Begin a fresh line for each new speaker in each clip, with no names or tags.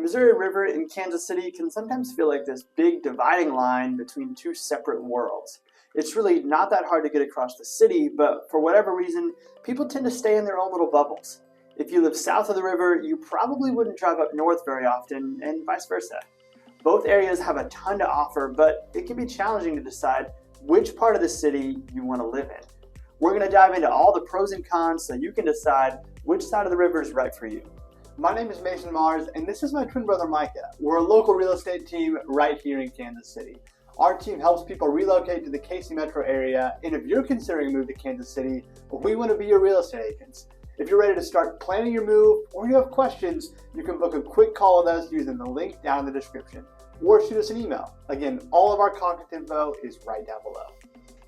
Missouri River in Kansas City can sometimes feel like this big dividing line between two separate worlds. It's really not that hard to get across the city, but for whatever reason, people tend to stay in their own little bubbles. If you live south of the river, you probably wouldn't drive up north very often, and vice versa. Both areas have a ton to offer, but it can be challenging to decide which part of the city you want to live in. We're going to dive into all the pros and cons so you can decide which side of the river is right for you.
My name is Mason Mars, and this is my twin brother Micah. We're a local real estate team right here in Kansas City. Our team helps people relocate to the KC metro area, and if you're considering a move to Kansas City, we want to be your real estate agents. If you're ready to start planning your move or you have questions, you can book a quick call with us using the link down in the description, or shoot us an email. Again, all of our contact info is right down below.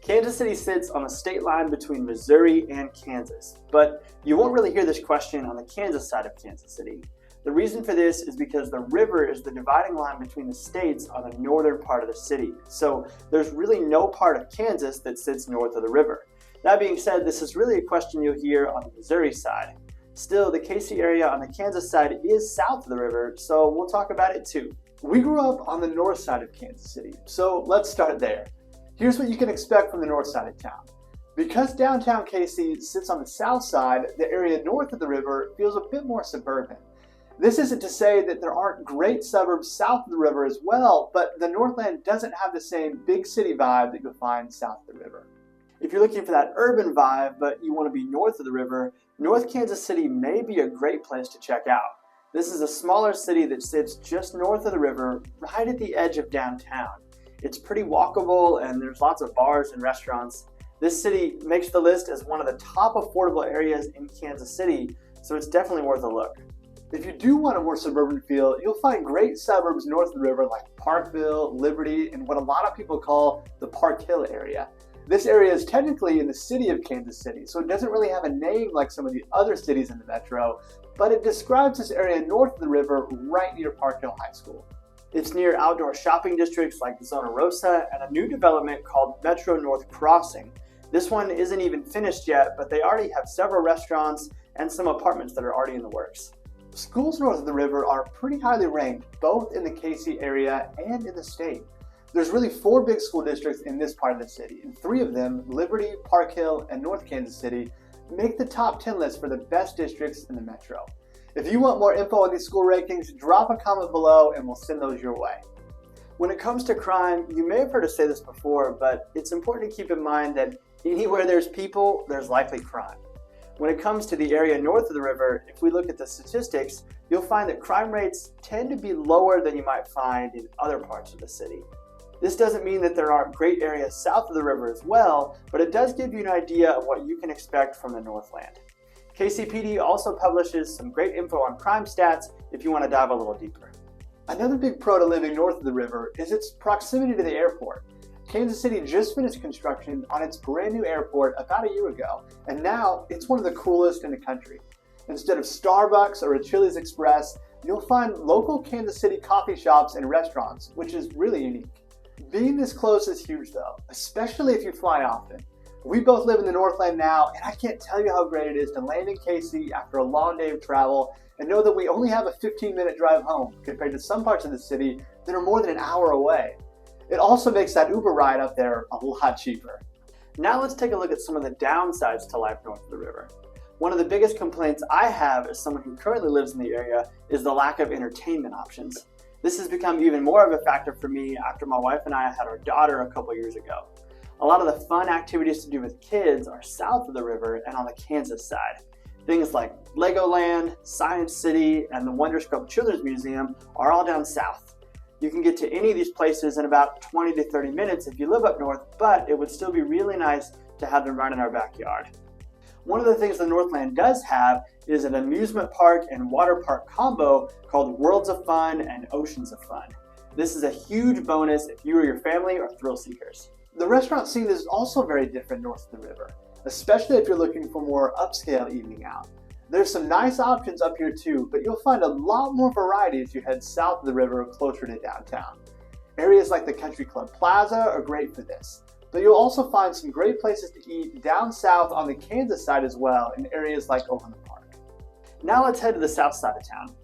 Kansas City sits on the state line between Missouri and Kansas, but you won't really hear this question on the Kansas side of Kansas City. The reason for this is because the river is the dividing line between the states on the northern part of the city, so there's really no part of Kansas that sits north of the river. That being said, this is really a question you'll hear on the Missouri side. Still, the KC area on the Kansas side is south of the river, so we'll talk about it too.
We grew up on the north side of Kansas City, so let's start there. Here's what you can expect from the north side of town. Because downtown KC sits on the south side, the area north of the river feels a bit more suburban. This isn't to say that there aren't great suburbs south of the river as well, but the Northland doesn't have the same big city vibe that you'll find south of the river.
If you're looking for that urban vibe, but you want to be north of the river, North Kansas City may be a great place to check out. This is a smaller city that sits just north of the river, right at the edge of downtown. It's pretty walkable and there's lots of bars and restaurants. This city makes the list as one of the top affordable areas in Kansas City, so it's definitely worth a look.
If you do want a more suburban feel, you'll find great suburbs north of the river like Parkville, Liberty, and what a lot of people call the Park Hill area. This area is technically in the city of Kansas City, so it doesn't really have a name like some of the other cities in the metro, but it describes this area north of the river right near Park Hill High School.
It's near outdoor shopping districts like Zona Rosa and a new development called Metro North Crossing. This one isn't even finished yet, but they already have several restaurants and some apartments that are already in the works.
Schools north of the river are pretty highly ranked, both in the KC area and in the state. There's really 4 big school districts in this part of the city, and 3 of them, Liberty, Park Hill, and North Kansas City, make the top 10 list for the best districts in the metro. If you want more info on these school rankings, drop a comment below and we'll send those your way.
When it comes to crime, you may have heard us say this before, but it's important to keep in mind that anywhere there's people, there's likely crime. When it comes to the area north of the river, if we look at the statistics, you'll find that crime rates tend to be lower than you might find in other parts of the city. This doesn't mean that there aren't great areas south of the river as well, but it does give you an idea of what you can expect from the Northland. KCPD also publishes some great info on crime stats if you want to dive a little deeper.
Another big pro to living north of the river is its proximity to the airport. Kansas City just finished construction on its brand new airport about a year ago, and now it's one of the coolest in the country. Instead of Starbucks or a Chili's Express, you'll find local Kansas City coffee shops and restaurants, which is really unique. Being this close is huge though, especially if you fly often. We both live in the Northland now, and I can't tell you how great it is to land in KC after a long day of travel and know that we only have a 15-minute drive home compared to some parts of the city that are more than an hour away. It also makes that Uber ride up there a lot cheaper.
Now let's take a look at some of the downsides to life north of the river. One of the biggest complaints I have as someone who currently lives in the area is the lack of entertainment options. This has become even more of a factor for me after my wife and I had our daughter a couple years ago. A lot of the fun activities to do with kids are south of the river and on the Kansas side. Things like Legoland, Science City, and the Wonderscope Children's Museum are all down south. You can get to any of these places in about 20 to 30 minutes if you live up north, but it would still be really nice to have them right in our backyard. One of the things the Northland does have is an amusement park and water park combo called Worlds of Fun and Oceans of Fun. This is a huge bonus if you or your family are thrill seekers.
The restaurant scene is also very different north of the river, especially if you're looking for more upscale evening out. There's some nice options up here too, but you'll find a lot more variety as you head south of the river closer to downtown. Areas like the Country Club Plaza are great for this, but you'll also find some great places to eat down south on the Kansas side as well in areas like Overland Park.
Now let's head to the south side of town.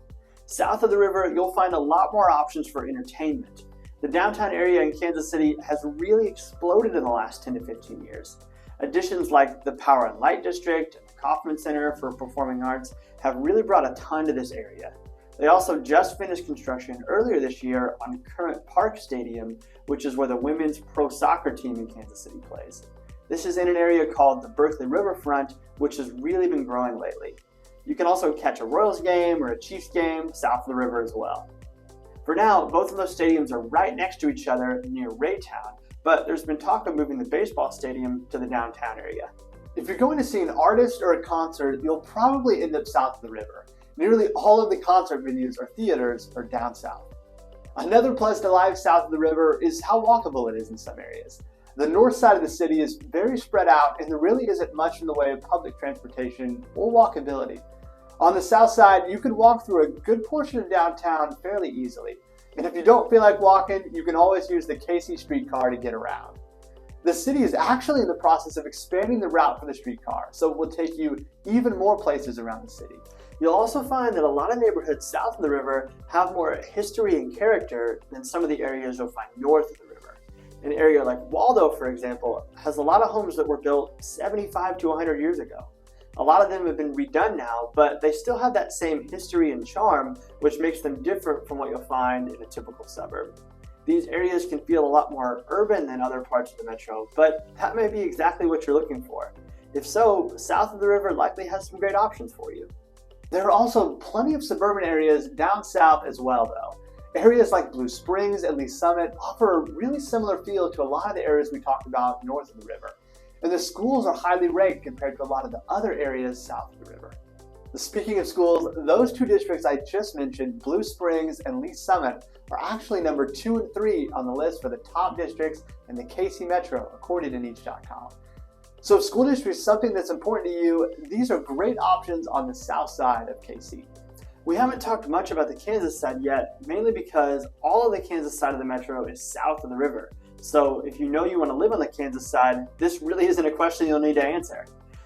South of the river, you'll find a lot more options for entertainment. The downtown area in Kansas City has really exploded in the last 10 to 15 years. Additions like the Power and Light District and the Kauffman Center for Performing Arts have really brought a ton to this area. They also just finished construction earlier this year on Current Park Stadium, which is where the women's pro soccer team in Kansas City plays. This is in an area called the Berkeley Riverfront, which has really been growing lately. You can also catch a Royals game or a Chiefs game south of the river as well. For now, both of those stadiums are right next to each other near Raytown, but there's been talk of moving the baseball stadium to the downtown area.
If you're going to see an artist or a concert, you'll probably end up south of the river. Nearly all of the concert venues or theaters are down south. Another plus to life south of the river is how walkable it is in some areas. The north side of the city is very spread out and there really isn't much in the way of public transportation or walkability. On the south side, you can walk through a good portion of downtown fairly easily. And if you don't feel like walking, you can always use the KC streetcar to get around. The city is actually in the process of expanding the route for the streetcar, so it will take you even more places around the city.
You'll also find that a lot of neighborhoods south of the river have more history and character than some of the areas you'll find north of the river. An area like Waldo, for example, has a lot of homes that were built 75 to 100 years ago. A lot of them have been redone now, but they still have that same history and charm, which makes them different from what you'll find in a typical suburb. These areas can feel a lot more urban than other parts of the metro, but that may be exactly what you're looking for. If so, south of the river likely has some great options for you.
There are also plenty of suburban areas down south as well, though. Areas like Blue Springs and Lee Summit offer a really similar feel to a lot of the areas we talked about north of the river. And the schools are highly ranked compared to a lot of the other areas south of the river. Speaking of schools, those two districts I just mentioned, Blue Springs and Lee Summit, are actually number 2 and 3 on the list for the top districts in the KC Metro, according to Niche.com. So if school district is something that's important to you, these are great options on the south side of KC.
We haven't talked much about the Kansas side yet, mainly because all of the Kansas side of the metro is south of the river. So if you know you want to live on the Kansas side, this really isn't a question you'll need to answer.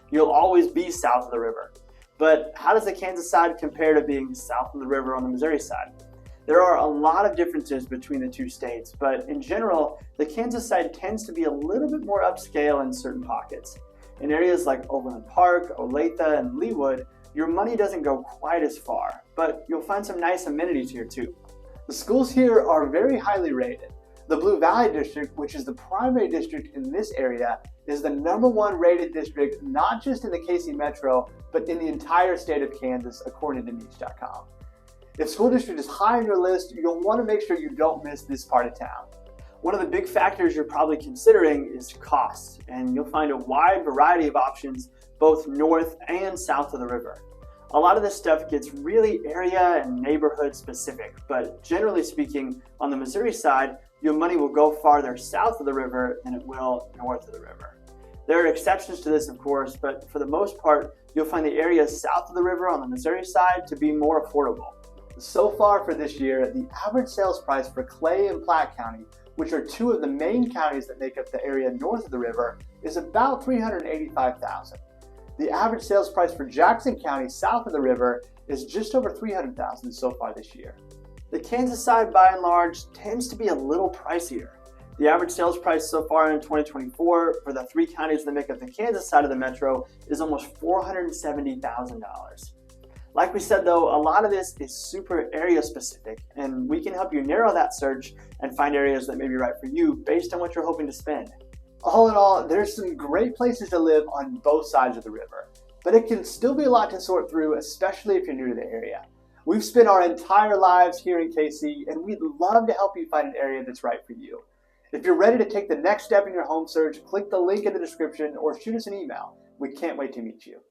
You'll always be south of the river. But how does the Kansas side compare to being south of the river on the Missouri side? There are a lot of differences between the two states, but in general, the Kansas side tends to be a little bit more upscale in certain pockets. In areas like Overland Park, Olathe, and Leawood, your money doesn't go quite as far, but you'll find some nice amenities here too.
The schools here are very highly rated. The Blue Valley District, which is the primary district in this area, is the #1 rated district not just in the KC Metro, but in the entire state of Kansas, according to Niche.com. If school district is high on your list, you'll want to make sure you don't miss this part of town.
One of the big factors you're probably considering is cost, and you'll find a wide variety of options both north and south of the river. A lot of this stuff gets really area and neighborhood specific, but generally speaking, on the Missouri side, your money will go farther south of the river than it will north of the river. There are exceptions to this, of course, but for the most part, you'll find the areas south of the river on the Missouri side to be more affordable.
So far for this year, the average sales price for Clay and Platte County, which are two of the main counties that make up the area north of the river, is about $385,000. The average sales price for Jackson County south of the river is just over $300,000 so far this year.
The Kansas side, by and large, tends to be a little pricier. The average sales price so far in 2024 for the 3 counties that make up the Kansas side of the metro is almost $470,000. Like we said though, a lot of this is super area specific, and we can help you narrow that search and find areas that may be right for you based on what you're hoping to spend.
All in all, there's some great places to live on both sides of the river, but it can still be a lot to sort through, especially if you're new to the area. We've spent our entire lives here in KC, and we'd love to help you find an area that's right for you. If you're ready to take the next step in your home search, click the link in the description or shoot us an email. We can't wait to meet you.